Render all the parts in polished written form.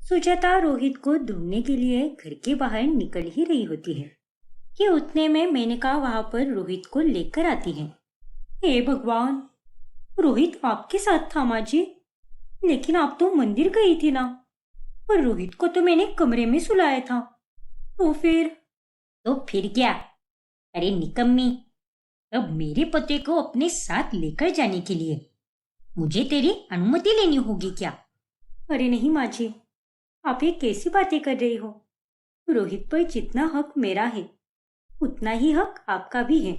सुजाता रोहित को ढूंढने के लिए घर के बाहर निकल ही रही होती है कि उतने में मेनका वहां पर रोहित को लेकर आती है। हे भगवान, रोहित आपके साथ था माँ जी। लेकिन आप तो मंदिर गई थी ना, और रोहित को तो मैंने कमरे में सुलाया था। तो फिर क्या? अरे निकम्मी, अब मेरे पति को अपने साथ लेकर जाने के लिए मुझे तेरी अनुमति लेनी होगी क्या? अरे नहीं माँ जी, आप ये कैसी बातें कर रही हो? रोहित पर जितना हक मेरा है उतना ही हक आपका भी है,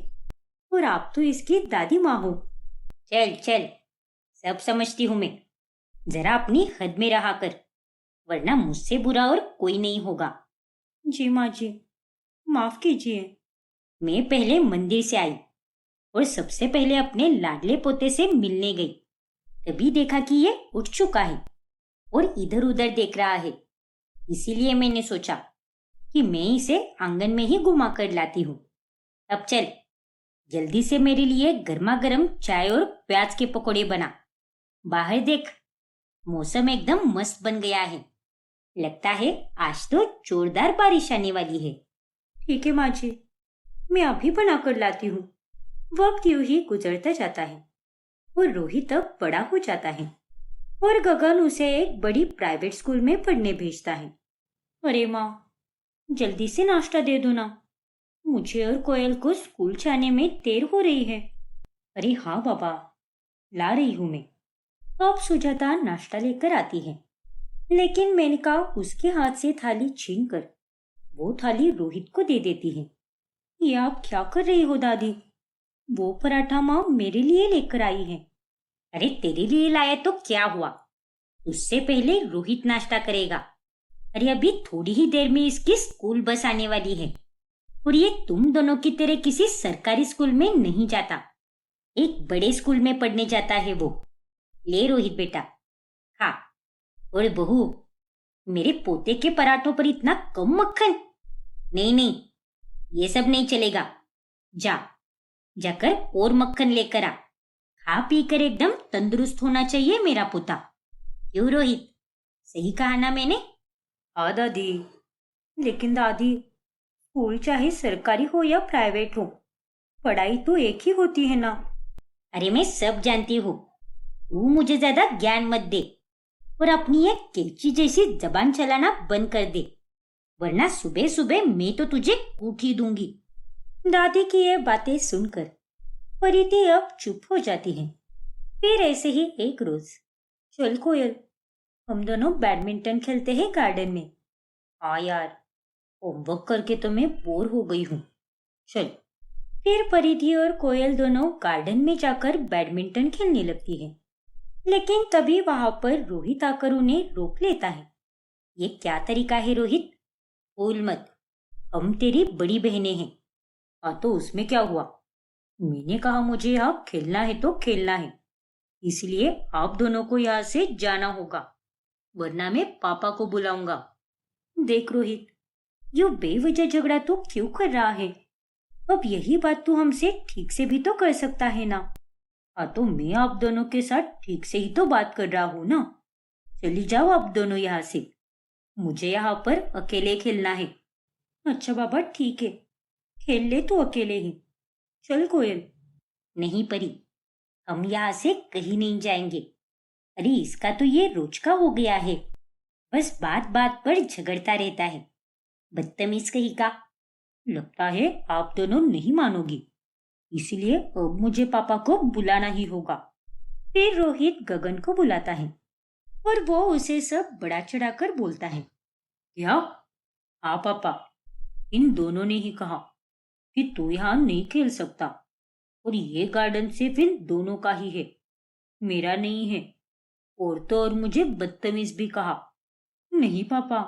और आप तो इसकी दादी माँ हो। चल चल, सब समझती हूँ मैं। जरा अपनी हद में रहा कर, वरना मुझसे बुरा और कोई नहीं होगा। जी माँ जी, माफ कीजिए। मैं पहले मंदिर से आई और सबसे पहले अपने लाडले पोते से मिलने गई। तभी देखा कि ये उठ चुका है और इधर उधर देख रहा है। इसीलिए मैंने सोचा कि मैं इसे आंगन में ही घुमा कर लाती हूँ। अब चल, जल्दी से मेरे लिए गर्मा गर्म चाय और प्याज के पकौड़े बना। बाहर देख, मौसम एकदम मस्त बन गया है। लगता है आज तो जोरदार बारिश आने वाली है। ठीक है माँ जी, मैं अभी बना कर लाती हूँ। वक्त यूं ही गुजरता जाता है और रोहित अब बड़ा हो जाता है और गगन उसे एक बड़ी प्राइवेट स्कूल में पढ़ने भेजता है। अरे माँ, जल्दी से नाश्ता दे दो ना, मुझे और कोयल को स्कूल जाने में देर हो रही है। अरे हाँ बाबा, ला रही हूँ मैं। अब सुजाता नाश्ता लेकर आती है, लेकिन मेनका उसके हाथ से थाली छीनकर वो थाली रोहित को दे देती है। ये आप क्या कर रही हो दादी? वो पराठा माँ मेरे लिए लेकर आई है। अरे तेरे लिए लाया तो क्या हुआ, उससे पहले रोहित नाश्ता करेगा। अरे अभी थोड़ी ही देर में इसकी स्कूल बस आने वाली है, और ये तुम दोनों की तरह किसी सरकारी स्कूल में नहीं जाता, एक बड़े स्कूल में पढ़ने जाता है वो। ले रोहित बेटा, खा। और बहू, मेरे पोते के पराठों पर इतना कम मक्खन? नहीं नहीं, ये सब नहीं चलेगा। जा, जाकर और मक्खन लेकर आ। खा पी कर एकदम तंदुरुस्त होना चाहिए मेरा पोता। क्यों रोहित, सही कहा ना मैंने? हाँ दादी, लेकिन दादी, स्कूल चाहे सरकारी हो या प्राइवेट हो, पढ़ाई तो एक ही होती है ना। अरे मैं सब जानती हूँ, तू मुझे ज्यादा ज्ञान मत दे और अपनी ये कैची जैसी जबान चलाना बंद कर दे, वरना सुबह सुबह मैं तो तुझे कूट ही दूंगी। दादी की ये बातें सुनकर परिधि अब चुप हो जाती है। फिर ऐसे ही एक रोज, चल कोयल, हम दोनों बैडमिंटन खेलते हैं गार्डन में। हाँ यार, होमवर्क करके तो मैं बोर हो गई हूँ, चल। फिर परिधि और कोयल दोनों गार्डन में जाकर बैडमिंटन खेलने लगती है, लेकिन तभी वहां पर रोहित आकर उन्हें रोक लेता है। ये क्या तरीका है रोहित? भूल मत, हम तेरी बड़ी बहनें हैं। हाँ तो उसमें क्या हुआ? मैंने कहा मुझे यहाँ खेलना है तो खेलना है, इसलिए आप दोनों को यहाँ से जाना होगा, वरना मैं पापा को बुलाऊंगा। देख रोहित, ये बेवजह झगड़ा तू क्यों कर रहा है? अब यही बात तू हमसे ठीक से भी तो कर सकता है ना। हाँ तो मैं आप दोनों के साथ ठीक से ही तो बात कर रहा हूँ ना। चली जाओ आप दोनों यहाँ से, मुझे यहाँ पर अकेले खेलना है। अच्छा बाबा ठीक है, खेल ले तू अकेले ही। चल कोयल। नहीं परी, हम यहाँ से कहीं नहीं जाएंगे। अरे इसका तो ये रोज का हो गया है, बस बात बात पर झगड़ता रहता है, बदतमीज कहीं का। लगता है आप दोनों नहीं मानोगी, इसलिए अब मुझे पापा को बुलाना ही होगा। फिर रोहित गगन को बुलाता है और वो उसे सब बड़ा चढ़ाकर बोलता है। क्या? हाँ पापा, इन दोनों ने ही कहा कि तू यहाँ नहीं खेल सकता, और ये गार्डन सिर्फ इन दोनों का ही है, मेरा नहीं है। और तो और मुझे बदतमीज भी कहा। नहीं पापा,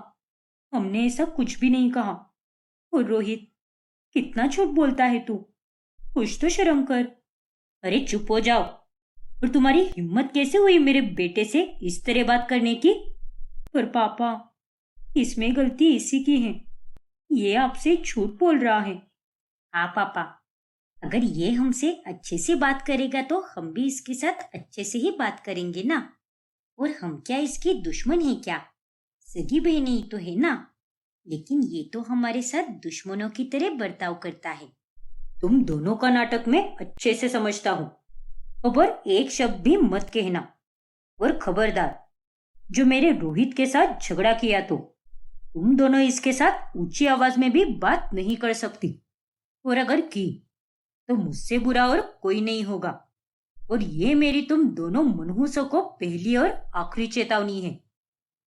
हमने ऐसा कुछ भी नहीं कहा। और रोहित, कितना झूठ बोलता है तू, कुछ तो शर्म कर। अरे चुप हो जाओ, और तुम्हारी हिम्मत कैसे हुई मेरे बेटे से इस तरह बात करने की? पर पापा, इसमें गलती इसी की है, ये आपसे झूठ बोल रहा है। हाँ पापा, अगर ये हमसे अच्छे से बात करेगा तो हम भी इसके साथ अच्छे से ही बात करेंगे ना। और हम क्या इसके दुश्मन हैं क्या? सगी बहन ही तो है ना, लेकिन ये तो हमारे साथ दुश्मनों की तरह बर्ताव करता है। तुम दोनों का नाटक मैं अच्छे से समझता हूँ। खबर एक शब्द भी मत कहना, और खबरदार, जो मेरे रोहित के साथ झगड़ा किया तो तुम दोनों इसके साथ ऊंची आवाज में भी बात नहीं कर सकती, और अगर की तो मुझसे बुरा और कोई नहीं होगा। और ये मेरी तुम दोनों मनहूसों को पहली और आखिरी चेतावनी है।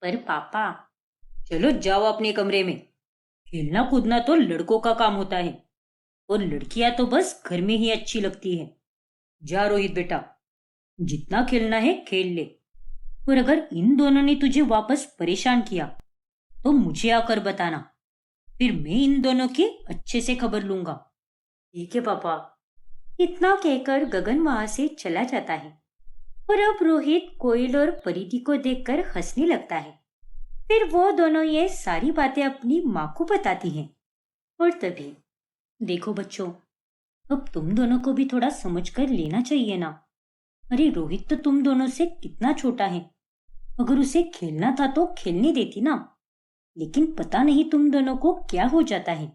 पर पापा, चलो जाओ अपने कमरे में। खेलना कूदना तो लड़कों का काम होता है, और लड़कियां तो बस घर में ही अच्छी लगती है। जा रोहित बेटा, जितना खेलना है खेल ले, और अगर इन दोनों ने तुझे वापस परेशान किया तो मुझे आकर बताना, फिर मैं इन दोनों की अच्छे से खबर लूंगा। ठीक है पापा। इतना कहकर गगन वहां से चला जाता है, और अब रोहित कोयल और परिधि को देखकर हंसने लगता है। फिर वो दोनों ये सारी बातें अपनी माँ को बताती हैं। और तभी, देखो बच्चों, अब तुम दोनों को भी थोड़ा समझ कर लेना चाहिए ना। अरे रोहित तो तुम दोनों से कितना छोटा है। अगर उसे खेलना था तो खेलने देती ना, लेकिन पता नहीं तुम दोनों को क्या हो जाता है।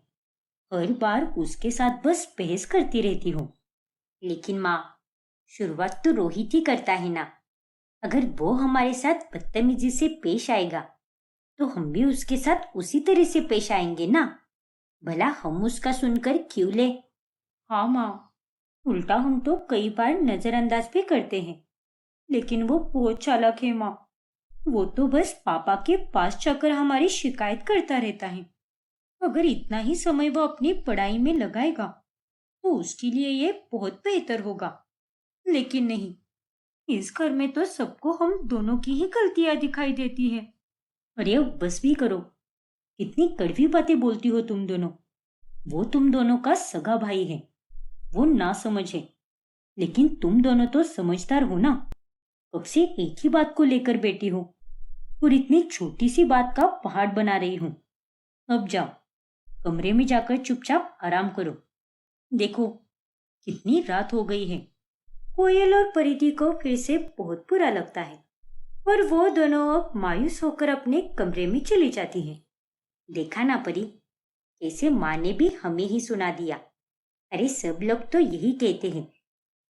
हर बार उसके साथ बस बहस करती रहती हो। लेकिन माँ, शुरुआत तो रोहित ही करता है ना। अगर वो हमारे साथ बदतमीजी से पेश आएगा तो हम भी उसके साथ उसी तरह से पेश आएंगे ना। भला हम उसका सुनकर क्यों ले। हाँ माँ, उल्टा हम तो कई बार नजरअंदाज भी करते हैं, लेकिन वो बहुत चालाक है माँ। वो तो बस पापा के पास जाकर हमारी शिकायत करता रहता है। अगर इतना ही समय वो अपनी पढ़ाई में लगाएगा तो उसके लिए ये बहुत बेहतर होगा। लेकिन नहीं, इस घर में तो सबको हम दोनों की ही गलतियां दिखाई देती हैं। अरे अब बस भी करो, कितनी कड़वी बातें बोलती हो तुम दोनों। वो तुम दोनों का सगा भाई है, वो ना समझ है, लेकिन तुम दोनों तो समझदार हो ना। कब से एक ही बात को लेकर बैठी हो, और इतनी छोटी सी बात का पहाड़ बना रही हूँ। अब जाओ, कमरे में जाकर चुपचाप आराम करो। देखो, कितनी रात हो गई है। कोयल और परिधि को फिर से बहुत बुरा लगता है, और वो दोनों अब मायूस होकर अपने कमरे में चली जाती हैं। देखा ना परी, कैसे माँ ने भी हमें ही सुना दिया। अरे सब लोग तो यही कहते हैं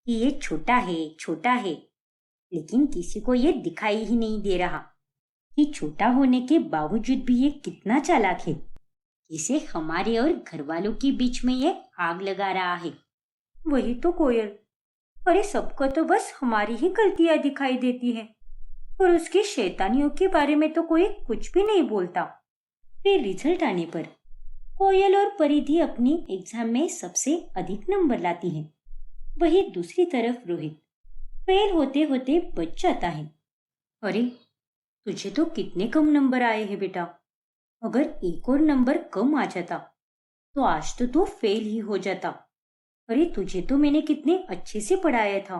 कि ये छोटा है, लेकिन किसी को ये दिखाई ही नहीं दे रहा कि छोटा होने के बावजूद भी ये कितना चालाक है। इसे हमारे और घर वालों के बीच में ये आग लगा रहा है। वही तो कोयल, अरे सबको तो बस हमारी ही गलतियां दिखाई देती हैं, और उसकी शैतानियों के बारे में तो कोई कुछ भी नहीं बोलता। फिर रिजल्ट आने पर कोयल और परिधि अपनी एग्जाम में सबसे अधिक नंबर लाती हैं। वही दूसरी तरफ रोहित फेल होते होते बच जाता है। अरे, तुझे तो कितने कम नंबर आए हैं बेटा। अगर एक और नंबर कम आ जाता तो आज तो तू फेल ही हो जाता। अरे तुझे तो मैंने कितने अच्छे से पढ़ाया था,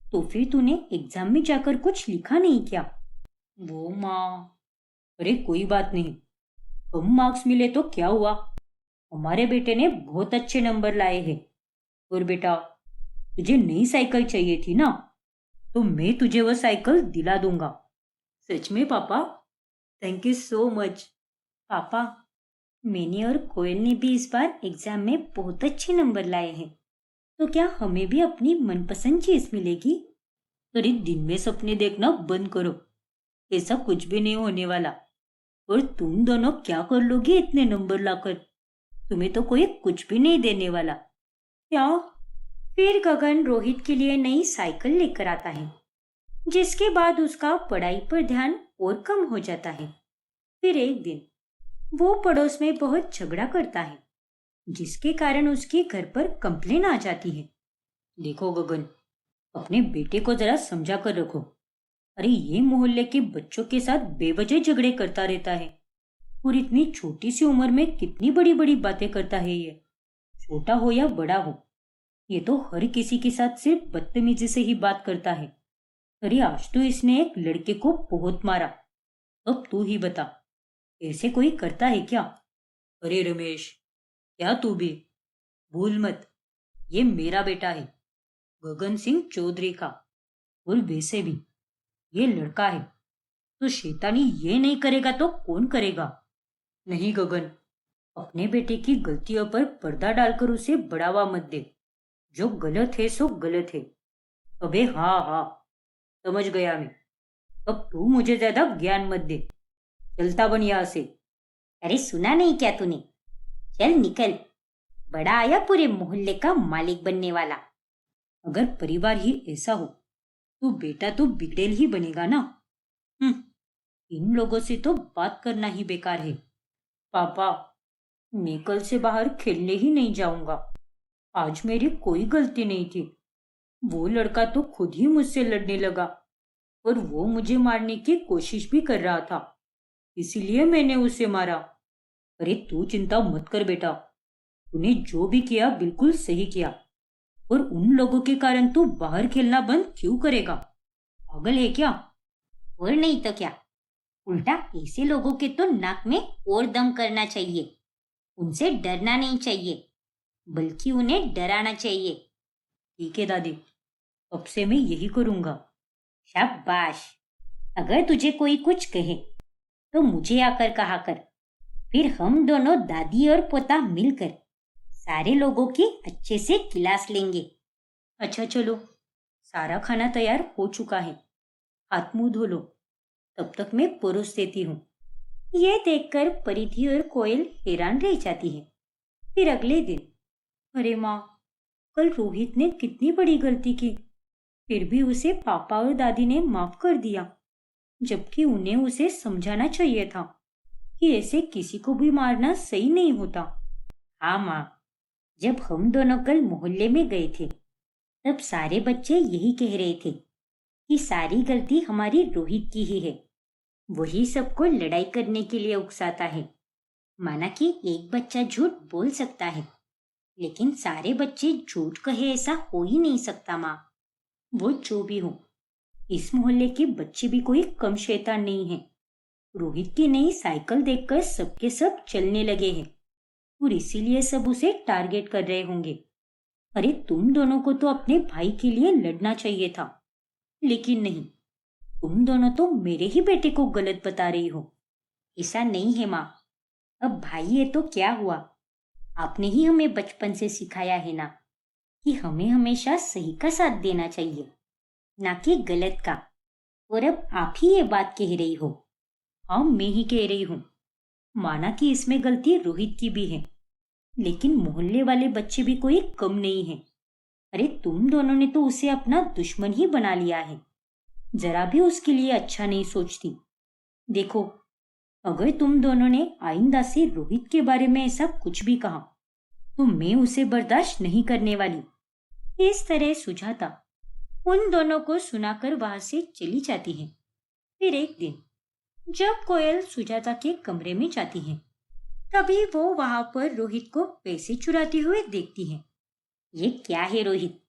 तो फिर तूने एग्जाम में जाकर कुछ लिखा नहीं क्या। वो माँ, अरे कोई बात नहीं, कम मार्क्स मिले तो क्या हुआ, हमारे बेटे ने बहुत अच्छे नंबर लाए हैं। और बेटा, तुझे नई साइकिल चाहिए थी ना, तो मैं तुझे वो साइकिल दिला दूंगा। सच में पापा, थैंक यू सो मच। पापा, मैंने और कोयल ने भी इस बार एग्जाम में बहुत अच्छे नंबर लाए हैं, तो क्या हमें भी अपनी मनपसंद चीज मिलेगी। अरे दिन में सपने देखना बंद करो, ऐसा कुछ भी नहीं होने वाला। और तुम दोनों क्या कर लोगे इतने नंबर लाकर, तुम्हें तो कोई कुछ भी नहीं देने वाला। क्या। फिर गगन रोहित के लिए नई साइकिल लेकर आता है, जिसके बाद उसका पढ़ाई पर ध्यान और कम हो जाता है। फिर एक दिन वो पड़ोस में बहुत झगड़ा करता है, जिसके कारण उसके घर पर कंप्लेन आ जाती है। देखो गगन, अपने बेटे को जरा समझा कर रखो। अरे ये मोहल्ले के बच्चों के साथ बेवजह झगड़े करता रहता है, और इतनी छोटी सी उम्र में कितनी बड़ी बड़ी बातें करता है ये। छोटा हो या बड़ा हो, ये तो हर किसी के साथ सिर्फ बदतमीजी से ही बात करता है। अरे आज तो इसने एक लड़के को बहुत मारा। अब तू ही बता, ऐसे कोई करता है क्या। अरे रमेश, क्या तू भी भूल मत, ये मेरा बेटा है, गगन सिंह चौधरी का। और वैसे भी ये लड़का है तो शैतानी ये नहीं करेगा तो कौन करेगा? नहीं गगन, अपने बेटे की गलतियों पर पर्दा डालकर उसे बढ़ावा मत दे। जो गलत है सो गलत है। अबे हाँ हाँ, समझ गया मैं। अब तू मुझे ज्यादा ज्ञान मत दे। चलता बन यहाँ से। अरे सुना नहीं क्या तूने? चल निकल। बड़ा आया पूरे मोहल्ले का मालिक बनने वाला। अगर परिवार ही ऐसा हो तो बेटा तो बिगड़ेल ही बनेगा ना। इन लोगों से तो बात करना ही बेकार है। पापा, मैं कल से बाहर खेलने ही नहीं जाऊंगा। आज मेरी कोई गलती नहीं थी। वो लड़का तो खुद ही मुझसे लड़ने लगा और वो मुझे मारने की कोशिश भी कर रहा था, इसीलिए मैंने उसे मारा। अरे तू चिंता मत कर बेटा, तूने जो भी किया बिल्कुल सही किया। और उन लोगों के कारण तू बाहर खेलना बंद क्यों करेगा? पागल है क्या? और नहीं तो क्या, उल्टा ऐसे लोगों के तो नाक में और दम करना चाहिए। उनसे डरना नहीं चाहिए, बल्कि उन्हें डराना चाहिए। ठीक है दादी, अब से मैं यही करूंगा। शाबाश। अगर तुझे कोई कुछ कहे तो मुझे आकर कहा कर। फिर हम दोनों दादी और पोता मिलकर सारे लोगों की अच्छे से क्लास लेंगे। अच्छा चलो, सारा खाना तैयार हो चुका है। हाथ मुंह धो लो, तब तक मैं परोस देती हूँ। ये देखकर परिधि और कोयल हैरान रह जाती है। फिर अगले दिन, अरे माँ, कल रोहित ने कितनी बड़ी गलती की, फिर भी उसे पापा और दादी ने माफ कर दिया, जबकि उन्हें उसे समझाना चाहिए था कि ऐसे किसी को भी मारना सही नहीं होता। हाँ माँ, जब हम दोनों कल मोहल्ले में गए थे तब सारे बच्चे यही कह रहे थे कि सारी गलती हमारी रोहित की ही है। वही सबको लड़ाई करने के लिए उकसाता है। माना कि एक बच्चा झूठ बोल सकता है, लेकिन सारे बच्चे झूठ कहे ऐसा हो ही नहीं सकता माँ। वो जो भी हो, इस मोहल्ले के बच्चे भी कोई कम शैतान नहीं है। रोहित की नई साइकिल देखकर सबके सब चलने लगे हैं और इसीलिए सब उसे टारगेट कर रहे होंगे। अरे तुम दोनों को तो अपने भाई के लिए लड़ना चाहिए था, लेकिन नहीं, तुम दोनों तो मेरे ही बेटे को गलत बता रही हो। ऐसा नहीं है माँ। अब भाई ये तो क्या हुआ, आपने ही हमें बचपन से सिखाया है ना कि हमें हमेशा सही का साथ देना चाहिए, ना कि गलत का। और अब आप ही ये बात कह रही हो। हाँ, मैं ही कह रही हूँ। माना कि इसमें गलती रोहित की भी है, लेकिन मोहल्ले वाले बच्चे भी कोई कम नहीं है। अरे तुम दोनों ने तो उसे अपना दुश्मन ही बना लिया है। जरा भी उसके लिए अच्छा नहीं सोचती। देखो, अगर तुम दोनों ने आइंदा से रोहित के बारे में ऐसा कुछ भी कहा तो मैं उसे बर्दाश्त नहीं करने वाली। इस तरह सुजाता उन दोनों को सुनाकर वहां से चली जाती है। फिर एक दिन जब कोयल सुजाता के कमरे में जाती है, तभी वो वहां पर रोहित को पैसे चुराते हुए देखती है। ये क्या है रोहित,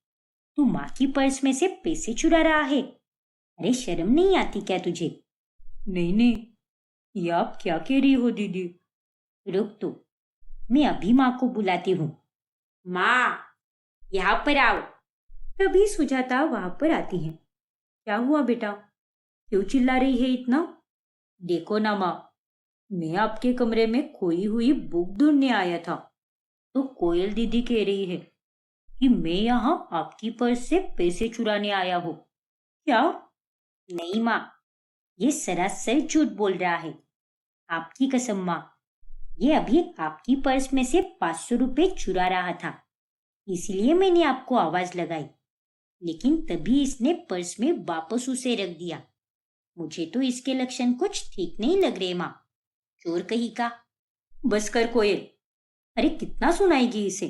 तू माँ की पर्स में से पैसे चुरा रहा है? अरे शर्म नहीं आती क्या तुझे? नहीं नहीं, ये आप क्या कह रही हो दीदी? रुक तो, मैं अभी माँ को बुलाती हूँ। माँ, यहाँ पर आओ। तभी सुजाता वहां पर आती है। क्या हुआ बेटा, क्यों चिल्ला रही है इतना? देखो ना माँ, मैं आपके कमरे में खोई हुई बुक ढूंढने आया था, तो कोयल दीदी कह रही है कि मैं यहाँ आपकी पर्स से पैसे चुराने आया हूँ। क्या? नहीं माँ, ये सरासर झूठ बोल रहा है। आपकी कसम माँ, ये अभी आपकी पर्स में से 500 रुपए चुरा रहा था, इसलिए मैंने आपको आवाज लगाई, लेकिन तभी इसने पर्स में वापस उसे रख दिया। मुझे तो इसके लक्षण कुछ ठीक नहीं लग रहे माँ। चोर कहीं का। बस कर कोयल, अरे कितना सुनाएगी इसे,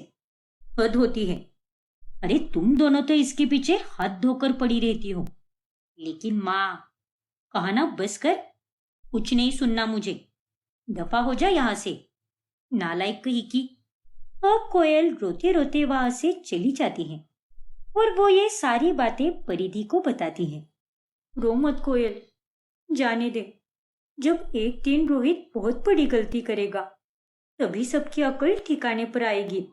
हद होती है। अरे तुम दोनों तो इसके पीछे हाथ धोकर पड़ी रहती हो। लेकिन माँ, कहा ना बस कर, कुछ नहीं सुनना मुझे। दफा हो जा यहाँ से, नालायक कहीं की। अब कोयल रोते रोते वहां से चली जाती है और वो ये सारी बातें परिधि को बताती है। रो मत कोयल, जाने दे। जब एक दिन रोहित बहुत बड़ी गलती करेगा तभी सबकी अकल ठिकाने पर आएगी।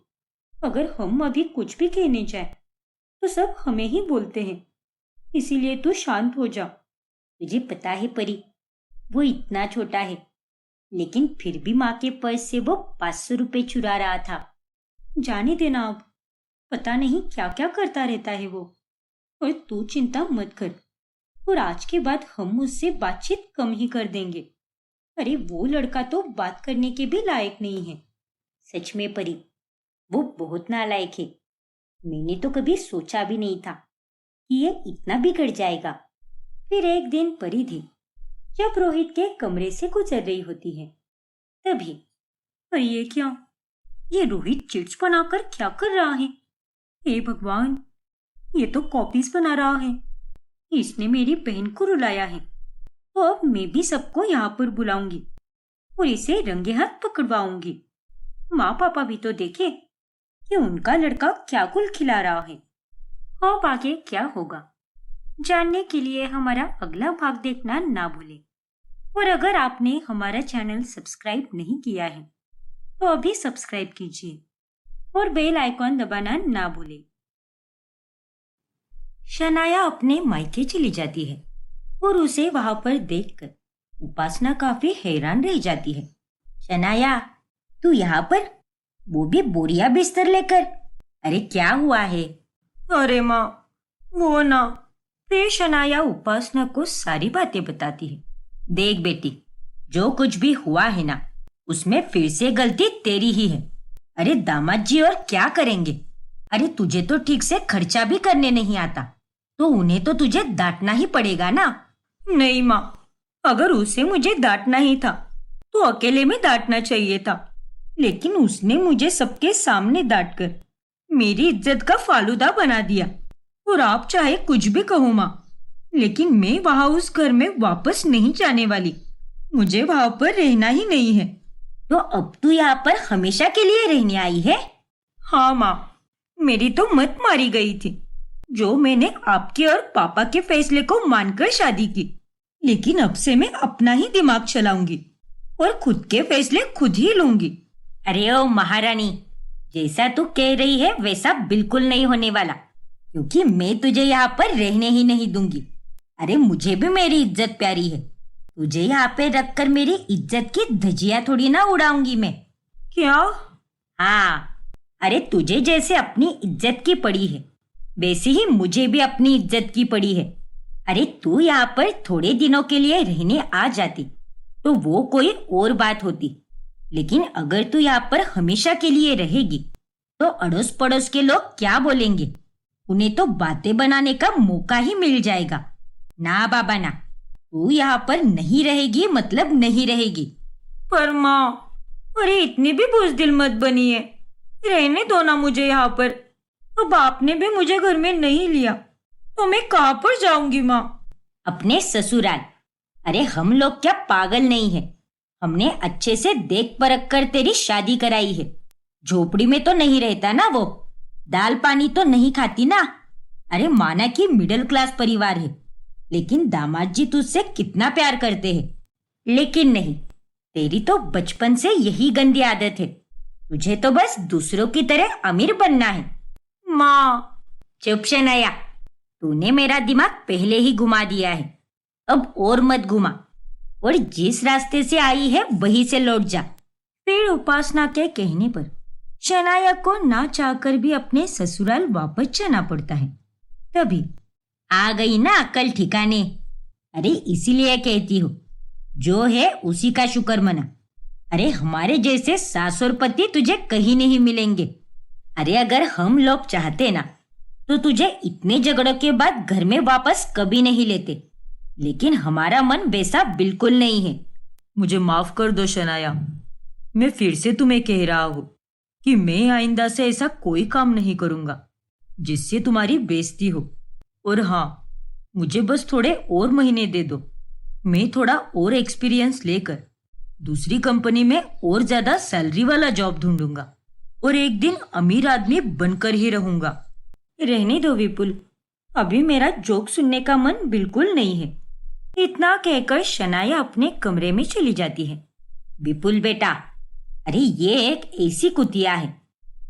अगर हम अभी कुछ भी कहने जाए तो सब हमें ही बोलते हैं, इसीलिए तू शांत हो जा। तुझे पता है परी, वो इतना छोटा है, लेकिन फिर भी माँ के पर्स से वो 500 रुपए चुरा रहा था। जाने देना अब, पता नहीं क्या क्या करता रहता है वो। और तू चिंता मत कर, और आज के बाद हम उससे बातचीत कम ही कर देंगे। अरे वो लड़का तो बात करने के भी लायक नहीं है। सच में परी, वो बहुत नालायक है। मैंने तो कभी सोचा भी नहीं था कि ये इतना बिगड़ जाएगा। फिर एक दिन परी थी, जब रोहित के कमरे से गुजर रही होती है, तभी अरे ये क्या, ये रोहित चिट्स बनाकर क्या कर रहा है? हे भगवान, ये तो कॉपीज बना रहा है। इसने मेरी बहन को रुलाया है। तो अब मैं भी सबको यहाँ पर बुलाऊंगी और इसे रंगे हाथ पकड़वाऊंगी। माँ पापा भी तो देखे कि उनका लड़का क्या गुल खिला रहा है। अब आगे क्या होगा, जानने के लिए हमारा अगला भाग देखना ना भूलें। और अगर आपने हमारा चैनल सब्सक्राइब नहीं किया है तो अभी सब्सक्राइब कीजिए और बेल आइकॉन दबाना ना भूलें। शनाया अपने मायके चली जाती है और उसे वहां पर देखकर उपासना काफी हैरान रह जाती है। शनाया, तू यहाँ पर, वो भी बोरिया बिस्तर लेकर? अरे क्या हुआ है? अरे माँ, वो ना। फिर शनाया उपासना को सारी बातें बताती है। देख बेटी, जो कुछ भी हुआ है ना, उसमें फिर से गलती तेरी ही है। अरे दामाद जी और क्या करेंगे? अरे तुझे तो ठीक से खर्चा भी करने नहीं आता, तो उन्हें तो तुझे डांटना ही पड़ेगा ना। नहीं माँ, अगर उसे मुझे डांटना ही था तो अकेले में डांटना चाहिए था, लेकिन उसने मुझे सबके सामने डांटकर मेरी इज्जत का फालूदा बना दिया। और आप चाहे कुछ भी कहो माँ, लेकिन मैं वहां उस घर में वापस नहीं जाने वाली। मुझे वहां पर रहना ही नहीं है। तो अब तू यहाँ पर हमेशा के लिए रहने आई है? हाँ माँ, मेरी तो मत मारी गई थी जो मैंने आपके और पापा के फैसले को मानकर शादी की, लेकिन अब से मैं अपना ही दिमाग चलाऊंगी और खुद के फैसले खुद ही लूंगी। अरे ओ महारानी, जैसा तू कह रही है वैसा बिल्कुल नहीं होने वाला, क्योंकि मैं तुझे यहाँ पर रहने ही नहीं दूंगी। अरे मुझे भी मेरी इज्जत प्यारी है, तुझे यहाँ पे रखकर मेरी इज्जत की धजिया थोड़ी ना उड़ाऊंगी मैं। क्या? हाँ, अरे तुझे जैसे अपनी इज्जत की पड़ी है, वैसे ही मुझे भी अपनी इज्जत की पड़ी है। अरे तू यहाँ पर थोड़े दिनों के लिए रहने आ जाती तो वो कोई और बात होती, लेकिन अगर तू यहाँ पर हमेशा के लिए रहेगी तो अड़ोस पड़ोस के लोग क्या बोलेंगे? उन्हें तो बातें बनाने का मौका ही मिल जाएगा। ना बाबा ना, तू यहाँ पर नहीं रहेगी मतलब नहीं रहेगी। पर माँ, अरे इतनी भी बुज़दिल मत बनिए, रहने दो ना मुझे यहाँ पर। अब आपने भी मुझे घर में नहीं लिया तो मैं कहाँ पर जाऊंगी माँ? अपने ससुराल। अरे हम लोग क्या पागल नहीं है? हमने अच्छे से देख परख कर तेरी शादी कराई है। झोपड़ी में तो नहीं रहता ना वो, दाल पानी तो नहीं खाती ना। अरे माना कि मिडिल क्लास परिवार है, लेकिन दामाद जी तुझसे कितना प्यार करते हैं। लेकिन नहीं, तेरी तो बचपन से यही गंदी आदत है। तुझे तो बस दूसरों की तरह अमीर बनना है। माँ, चुप शनाया, तूने मेरा दिमाग पहले ही घुमा दिया है, अब और मत घुमा, और जिस रास्ते से आई है वहीं से लौट जा। फिर उपासना के कहने पर शनाया को ना चाहकर भी अपने ससुराल वापस जाना पड़ता है। तभी आ गई ना अकल ठिकाने। अरे इसीलिए कहती हूँ, जो है उसी का शुक्र मना। अरे हमारे जैसे सास और पति तुझे कहीं नहीं मिलेंगे। अरे अगर हम लोग चाहते ना तो तुझे इतने झगड़ों के बाद घर में वापस कभी नहीं लेते, लेकिन हमारा मन वैसा बिल्कुल नहीं है। मुझे माफ कर दो शनाया, मैं फिर से तुम्हें कह रहा हूँ कि मैं आइंदा से ऐसा कोई काम नहीं करूंगा जिससे तुम्हारी बेइज्जती हो। और हाँ, मुझे बस थोड़े और महीने दे दो, मैं थोड़ा और एक्सपीरियंस लेकर दूसरी कंपनी में और ज्यादा सैलरी वाला जॉब ढूंढूंगा और एक दिन अमीर आदमी बनकर ही रहूंगा। रहने दो विपुल, अभी मेरा जोक सुनने का मन बिल्कुल नहीं है। इतना कहकर शनाया अपने कमरे में चली जाती है। विपुल बेटा, अरे ये एक ऐसी कुतिया है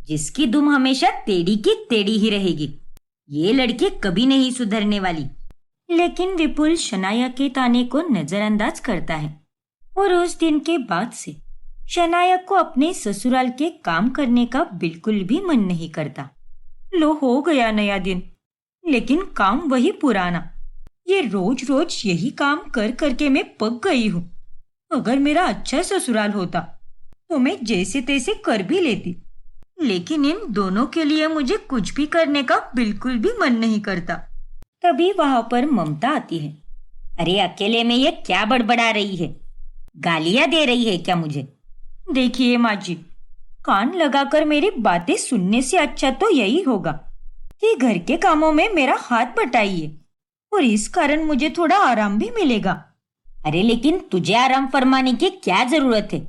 जिसकी दुम हमेशा टेढ़ी की टेढ़ी ही रहेगी। ये लड़की कभी नहीं सुधरने वाली। लेकिन विपुल शनाया के ताने को नजरअंदाज करता है और उस दिन के बाद से शनाया को अपने ससुराल के काम करने का बिल्कुल भी मन नहीं करता। लो हो गया नया दिन, लेकिन काम वही पुराना। ये रोज रोज यही काम कर करके मैं पक गई हूँ। अगर मेरा अच्छा ससुराल होता तो मैं जैसे तैसे कर भी लेती, लेकिन इन दोनों के लिए मुझे कुछ भी करने का बिल्कुल भी मन नहीं करता। तभी वहां पर ममता आती है। अरे अकेले में ये क्या बड़बड़ा रही है? गालियां दे रही है क्या मुझे? देखिए माँ जी, कान लगाकर मेरी बातें सुनने से अच्छा तो यही होगा कि घर के कामों में मेरा हाथ बटाइए और इस कारण मुझे थोड़ा आराम भी मिलेगा। अरे लेकिन तुझे आराम फरमाने की क्या जरूरत है?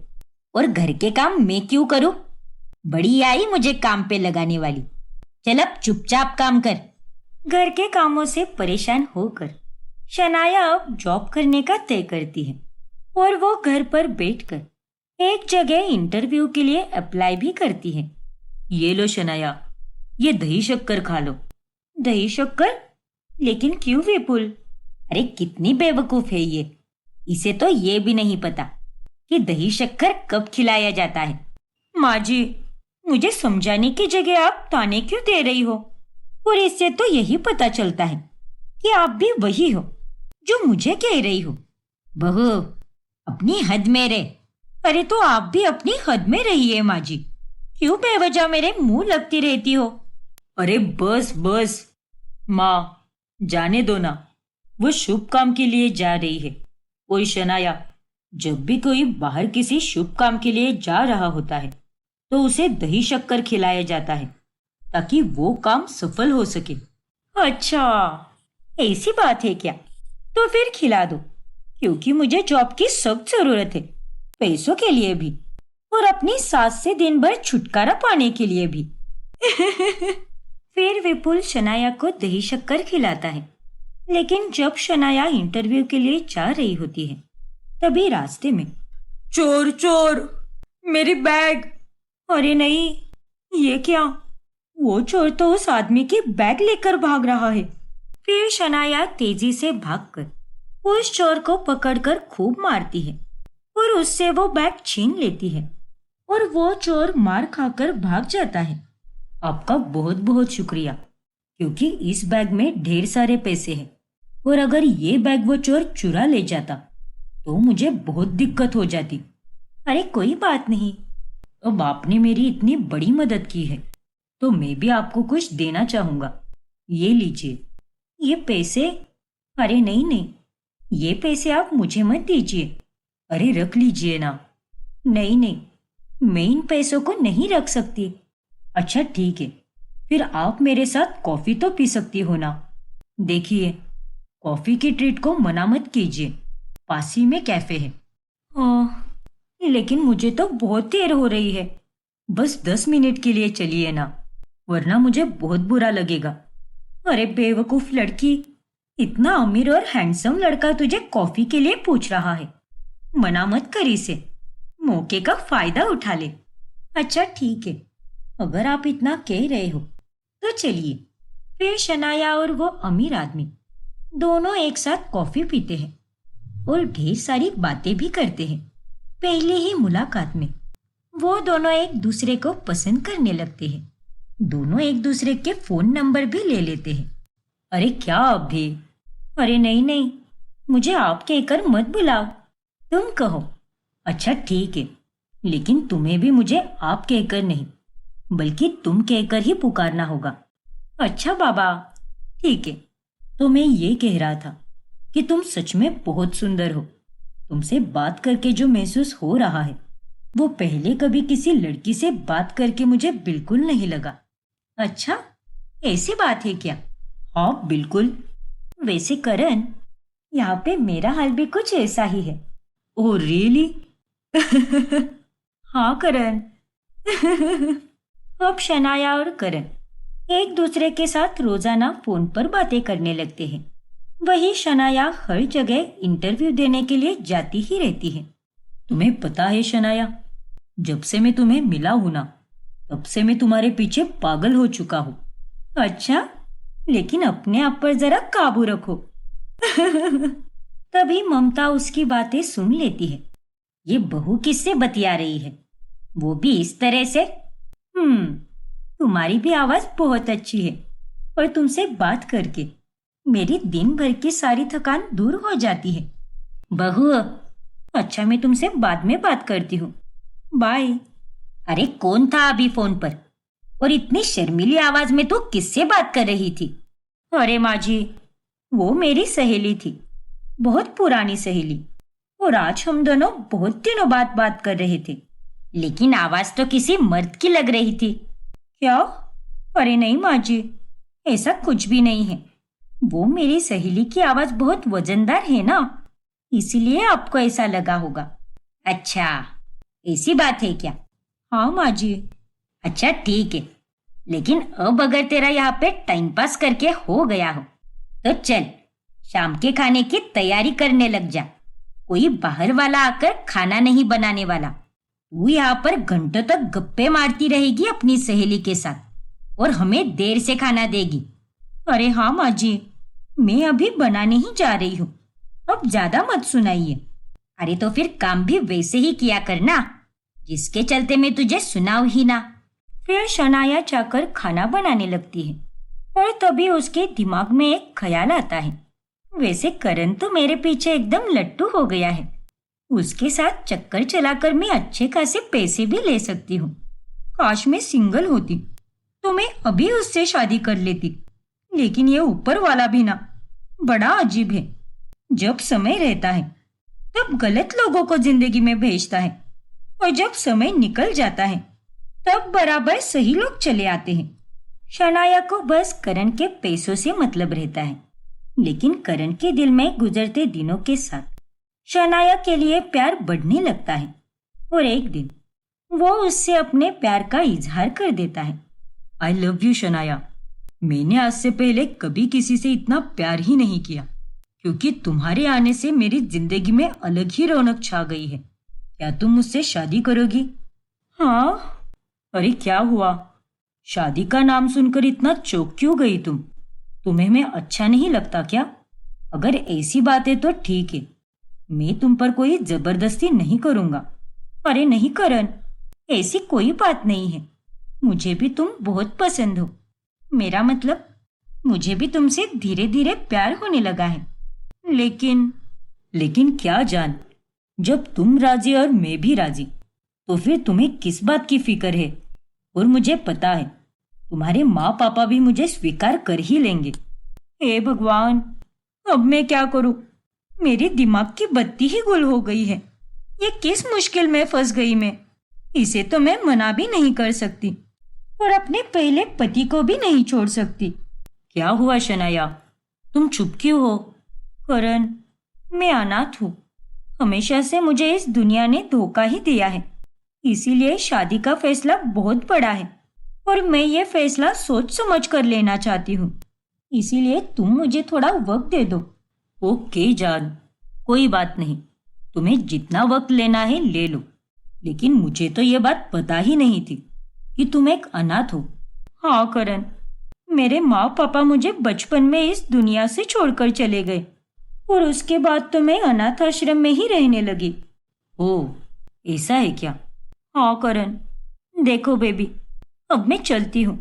और घर के काम मैं क्यों करूं? बड़ी आई मुझे काम पे लगाने वाली। चल अब चुपचाप काम कर। घर के कामों से परेशान होकर शनाया अब जॉब करने का तय करती है और वो घर पर बैठकर एक जगह इंटरव्यू के लिए अप्लाई भी करती है। ये लो शनाया, ये दही शक्कर खा लो। दही शक्कर? लेकिन क्यों विपुल? अरे कितनी बेवकूफ है ये, इसे तो ये भी नहीं पता कि दही शक्कर कब खिलाया जाता है। माँ जी, मुझे समझाने की जगह आप ताने क्यों दे रही हो? और इससे तो यही पता चलता है कि आप भी वही हो जो मुझे कह रही हो। बहू, अपनी हद में रहे। अरे तो आप भी अपनी हद में रहिए माँ जी, क्यों बेवजह मेरे मुंह लगती रहती हो? अरे बस बस माँ, जाने दो ना, वो शुभ काम के लिए जा रही है। कोई शनाया, जब भी कोई बाहर किसी शुभ काम के लिए जा रहा होता है तो उसे दही शक्कर खिलाया जाता है ताकि वो काम सफल हो सके। अच्छा, ऐसी बात है क्या? तो फिर खिला दो, क्योंकि मुझे जॉब की सख्त जरूरत है, पैसों के लिए भी और अपनी सास से दिन भर छुटकारा पाने के लिए भी। फिर विपुल शनाया को दही शक्कर खिलाता है। लेकिन जब शनाया इंटरव्यू के लिए जा रही होती है तभी रास्ते में चोर चोर, मेरी बैग! अरे नहीं, ये क्या? वो चोर तो उस आदमी की बैग लेकर भाग रहा है। फिर शनाया तेजी से भागकर उस चोर को पकड़कर खूब मारती है और उससे वो बैग छीन लेती है और वो चोर मार खाकर भाग जाता है। आपका बहुत बहुत शुक्रिया, क्योंकि इस बैग में ढेर सारे पैसे हैं और अगर ये बैग वो चोर चुरा ले जाता तो मुझे बहुत दिक्कत हो जाती। अरे कोई बात नहीं, अब आपने मेरी इतनी बड़ी मदद की है तो मैं भी आपको कुछ देना चाहूंगा। ये लीजिए, ये पैसे। अरे नहीं नहीं, ये पैसे आप मुझे मत दीजिए। अरे रख लीजिए ना। नहीं नहीं, मैं इन पैसों को नहीं रख सकती। अच्छा ठीक है, फिर आप मेरे साथ कॉफी तो पी सकती हो ना। देखिए, कॉफी की ट्रीट को मना मत कीजिए, पास ही में कैफे है। लेकिन मुझे तो बहुत देर हो रही है, बस 10 मिनट के लिए चलिए ना, वरना मुझे बहुत बुरा लगेगा। अरे बेवकूफ लड़की, इतना अमीर और हैंडसम लड़का तुझे कॉफी के लिए पूछ रहा है, मना मत कर इसे, मौके का फायदा उठा ले। अच्छा ठीक है, अगर आप इतना कह रहे हो तो चलिए। फिर शनाया और वो अमीर आदमी दोनों एक साथ कॉफी पीते हैं और ढेर सारी बातें भी करते हैं। पहले ही मुलाकात में वो दोनों एक दूसरे को पसंद करने लगते हैं। दोनों एक दूसरे के फोन नंबर भी ले लेते हैं। अरे क्या अभी? अरे नहीं नहीं, मुझे आप कहकर मत बुलाओ, तुम कहो। अच्छा ठीक है, लेकिन तुम्हें भी मुझे आप कहकर नहीं बल्कि तुम कहकर ही पुकारना होगा। अच्छा बाबा, ठीक है। तो मैं ये कह रहा था कि तुम सच में बहुत सुंदर हो। तुमसे बात करके जो महसूस हो रहा है वो पहले कभी किसी लड़की से बात करके मुझे बिल्कुल नहीं लगा। अच्छा, ऐसी बात है क्या? हाँ बिल्कुल। वैसे करण, यहाँ पे मेरा हाल भी कुछ ऐसा ही है। Oh really? हाँ करण। अब शनाया और करण एक दूसरे के साथ रोजाना फोन पर बातें करने लगते हैं। वही शनाया हर जगह इंटरव्यू देने के लिए जाती ही रहती है। तुम्हें पता है शनाया, जब से मैं तुम्हें मिला हूं ना, तब से मैं तुम्हारे पीछे पागल हो चुका हूँ। अच्छा, लेकिन अपने आप पर जरा काबू रखो। तभी ममता उसकी बातें सुन लेती है। ये बहू किससे बतिया रही है, वो भी इस तरह से। तुम्हारी भी आवाज बहुत अच्छी है और तुमसे बात करके मेरी दिन भर की सारी थकान दूर हो जाती है। बहू, अच्छा मैं तुमसे बाद में बात करती हूँ, बाय। अरे कौन था अभी फोन पर, और इतनी शर्मीली आवाज में तू किससे बात कर रही थी? अरे माँ जी, वो मेरी सहेली थी, बहुत पुरानी सहेली, और आज हम दोनों बहुत दिनों बाद बात कर रहे थे। लेकिन आवाज तो किसी मर्द की लग रही थी। क्या? अरे नहीं माँ जी, ऐसा कुछ भी नहीं है। वो मेरी सहेली की आवाज बहुत वजनदार है ना, इसीलिए आपको ऐसा लगा होगा। अच्छा, ऐसी बात है क्या? हाँ माँ जी। अच्छा ठीक है, लेकिन अब अगर तेरा यहाँ पे टाइम पास करके हो गया हो तो चल शाम के खाने की तैयारी करने लग जा। कोई बाहर वाला आकर खाना नहीं बनाने वाला। तू यहाँ पर घंटों तक गप्पे मारती रहेगी अपनी सहेली के साथ और हमें देर से खाना देगी। अरे हाँ माँ जी, मैं अभी बनाने ही जा रही हूँ, अब ज्यादा मत सुनाइए। अरे तो फिर काम भी वैसे ही किया करना जिसके चलते मैं तुझे सुनाऊं ही ना। फिर शनाया जाकर खाना बनाने लगती है और तभी उसके दिमाग में एक ख्याल आता है, वैसे करण तो मेरे पीछे एकदम लट्टू हो गया है, उसके साथ चक्कर चलाकर मैं अच्छे खासे पैसे भी ले सकती हूँ। काश मैं सिंगल होती तो मैं अभी उससे शादी कर लेती। लेकिन ये ऊपर वाला भी ना बड़ा अजीब है, जब समय रहता है तब गलत लोगों को जिंदगी में भेजता है और जब समय निकल जाता है तब बराबर सही लोग चले आते हैं। शनाया को बस करण के पैसों से मतलब रहता है, लेकिन करण के दिल में गुजरते दिनों के साथ शनाया के लिए प्यार बढ़ने लगता है और एक दिन वो उससे अपने प्यार का इजहार कर देता है। I love you Shanaya. मैंने आज से पहले कभी किसी से इतना प्यार ही नहीं किया, क्योंकि तुम्हारे आने से मेरी जिंदगी में अलग ही रौनक छा गई है। क्या तुम मुझसे शादी करोगी? हाँ। अरे क्या हुआ, शादी का नाम सुनकर इतना चौंक क्यों गई तुम? तुम्हें मैं अच्छा नहीं लगता क्या? अगर ऐसी बात है तो ठीक है, मैं तुम पर कोई जबरदस्ती नहीं करूंगा। अरे नहीं करण, ऐसी कोई बात नहीं है, मुझे भी तुम बहुत पसंद हो। मेरा मतलब मुझे भी तुमसे धीरे धीरे प्यार होने लगा है। लेकिन क्या जान, जब तुम राजी और मैं भी राजी तो फिर तुम्हें किस बात की फिक्र है? और मुझे पता है तुम्हारे माँ पापा भी मुझे स्वीकार कर ही लेंगे। हे भगवान, अब मैं क्या करूं? मेरे दिमाग की बत्ती ही गुल हो गई है। ये किस मुश्किल में फंस गई मैं। इसे तो मैं मना भी नहीं कर सकती और अपने पहले पति को भी नहीं छोड़ सकती। क्या हुआ शनाया, तुम चुप क्यों हो? करण, मैं अनाथ हूँ। हमेशा से मुझे इस दुनिया ने धोखा ही दिया है, इसीलिए शादी का फैसला बहुत बड़ा है और मैं ये फैसला सोच समझ कर लेना चाहती हूँ। इसीलिए तुम मुझे थोड़ा वक्त दे दो। ओके जान, कोई बात नहीं, तुम्हें जितना वक्त लेना है ले लो। लेकिन मुझे तो ये बात पता ही नहीं थी कि तुम एक अनाथ हो। हाँ करण, मेरे माँ पापा मुझे बचपन में इस दुनिया से छोड़कर चले गए और उसके बाद तो मैं अनाथ आश्रम में ही रहने लगी। ओह, ऐसा है क्या? हाँ करण, देखो बेबी, अब मैं चलती हूँ,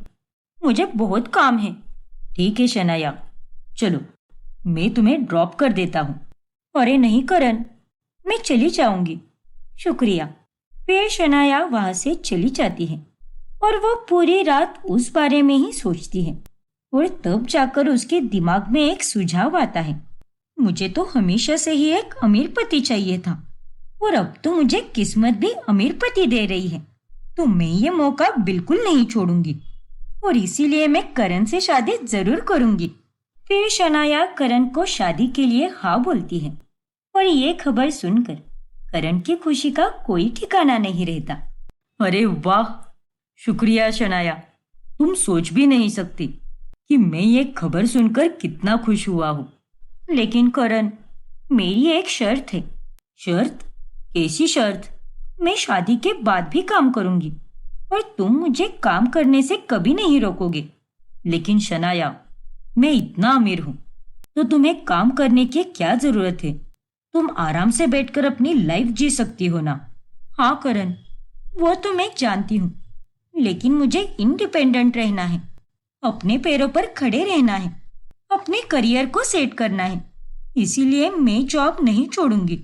मुझे बहुत काम है। ठीक है शनाया, चलो मैं तुम्हें ड्रॉप कर देता हूँ। अरे नहीं करण, मैं चली जाऊंगी। शुक्रिया। फिर शनाया वहां से चली जाती है और वो पूरी रात उस बारे में ही सोचती है और तब जाकर उसके दिमाग में एक सुझाव आता है। मुझे तो हमेशा से ही एक अमीर पति चाहिए था और अब तो मुझे किस्मत भी अमीर पति दे रही है, तो मैं ये मौका बिल्कुल नहीं छोड़ूंगी और इसीलिए मैं करण से शादी जरूर करूंगी। फिर शनाया करण को शादी के लिए हाँ बोलती है और ये खबर सुनकर करण की खुशी का कोई ठिकाना नहीं रहता। अरे वाह, शुक्रिया शनाया, तुम सोच भी नहीं सकती कि मैं ये खबर सुनकर कितना खुश हुआ हूँ। लेकिन करण, मेरी एक शर्त है। शर्त? कैसी शर्त? मैं शादी के बाद भी काम करूंगी और तुम मुझे काम करने से कभी नहीं रोकोगे। लेकिन शनाया, मैं इतना अमीर हूँ तो तुम्हें काम करने की क्या जरूरत है? तुम आराम से बैठकर अपनी लाइफ जी सकती हो ना। हाँ करण, वो तो मैं जानती हूँ, लेकिन मुझे इंडिपेंडेंट रहना है, अपने पैरों पर खड़े रहना है, अपने करियर को सेट करना है। इसीलिए मैं जॉब नहीं छोड़ूंगी।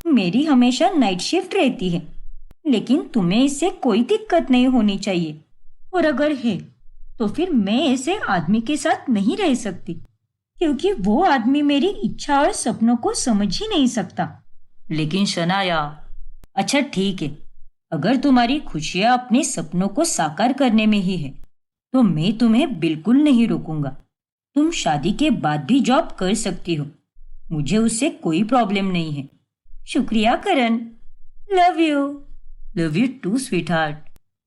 मेरी हमेशा नाइट शिफ्ट रहती है, लेकिन तुम्हें इससे कोई दिक्कत नहीं होनी चाहिए। और अगर है, तो फिर मैं ऐसे आदमी के साथ नहीं रह सकती, क्योंकि वो आदमी मेरी इच्छा और सपनों को समझ ही नहीं सकता। लेकिन शनाया, अच्छा ठीक है, अगर तुम्हारी खुशियां अपने सपनों को साकार करने में ही है, तो मैं तुम्हें बिल्कुल नहीं रोकूंगा। तुम शादी के बाद भी जॉब कर सकती हो, मुझे उससे कोई प्रॉब्लम नहीं है। शुक्रिया Karan. Love you. Love you too sweetheart.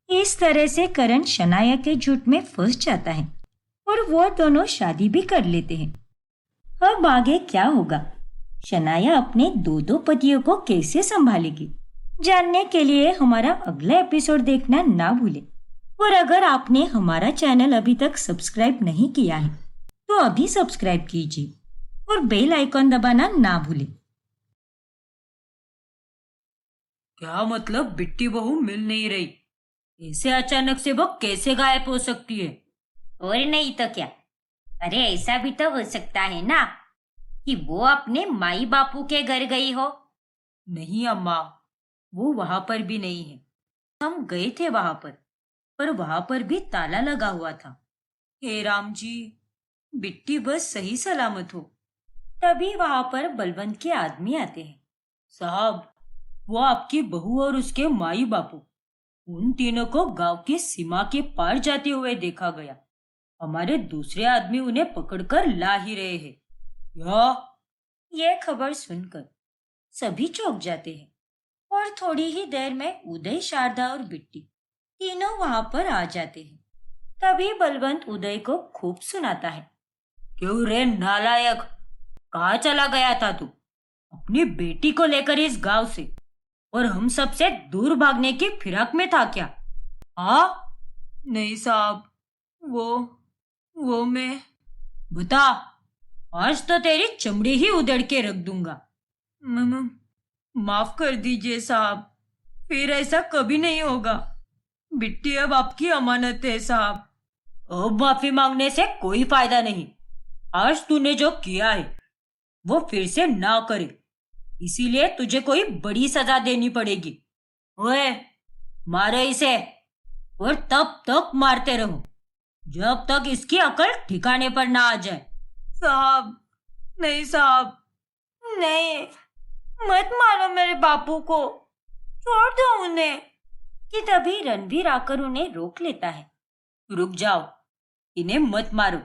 इस तरह से करण शनाया के झूठ में फंस जाता है और वो दोनों शादी भी कर लेते हैं। अब आगे क्या होगा? शनाया अपने दो दो पतियों को कैसे संभालेगी? जानने के लिए हमारा अगला एपिसोड देखना ना भूलें। और अगर आपने हमारा चैनल अभी तक सब्सक्राइब नहीं किया है, तो अभी सब्सक्राइब कीजिए और बेल आइकॉन दबाना ना भूलें। क्या मतलब बिट्टी बहू मिल नहीं रही? ऐसे अचानक से वो कैसे गायब हो सकती है? और नहीं तो क्या, अरे ऐसा भी तो हो सकता है ना कि वो अपने माई बापू के घर गई हो। नहीं अम्मा, वो वहां पर भी नहीं है। हम गए थे वहां पर वहां पर भी ताला लगा हुआ था। हे राम जी, बिट्टी बस सही सलामत हो। तभी वहां पर बलवंत के आदमी आते हैं। साहब, वो आपकी बहू और उसके माई बापू, उन तीनों को गांव की सीमा के पार जाते हुए देखा गया। हमारे दूसरे आदमी उन्हें पकड़कर ला ही रहे हैं। यह खबर सुनकर सभी चौंक जाते हैं और थोड़ी ही देर में उदय, शारदा और बिट्टी तीनों वहां पर आ जाते हैं। तभी बलवंत उदय को खूब सुनाता है। क्यों रे नालायक, कहाँ चला गया था तू? अपनी बेटी को लेकर इस गांव से और हम सबसे दूर भागने की फिराक में था क्या? हाँ? नहीं साहब, वो मैं। बता, आज तो तेरी चमड़ी ही उधेड़ के रख दूंगा। माफ कर दीजिए साहब, फिर ऐसा कभी नहीं होगा। बिट्टी अब आपकी अमानत है साहब। अब माफी मांगने से कोई फायदा नहीं। आज तूने जो किया है वो फिर से ना करे, इसीलिए तुझे कोई बड़ी सजा देनी पड़ेगी। ओए, मारो इसे और तब तक मारते रहो जब तक इसकी अकल ठिकाने पर ना आ जाए। साहब, नहीं साहब, नहीं, मत मारो मेरे बापू को, छोड़ दो उन्हें। कि तभी रणवीर आकर उन्हें रोक लेता है। रुक जाओ, इन्हें मत मारो।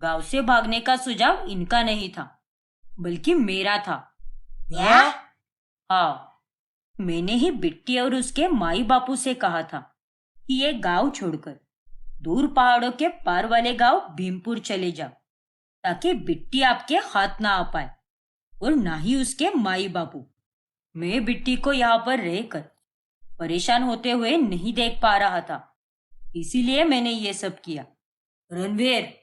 गांव से भागने का सुझाव इनका नहीं था, बल्कि मेरा था। क्या? हाँ, मैंने ही बिट्टी और उसके माई बापू से कहा था कि ये गांव छोड़कर दूर पहाड़ों के पार वाले गांव भीमपुर चले जाओ, ताकि बिट्टी आपके हाथ ना आ पाए और ना ही उसके माई बापू। मैं बिट्टी को यहाँ पर रहकर परेशान होते हुए नहीं देख पा रहा था, इसीलिए मैंने ये सब किया। रणवीर,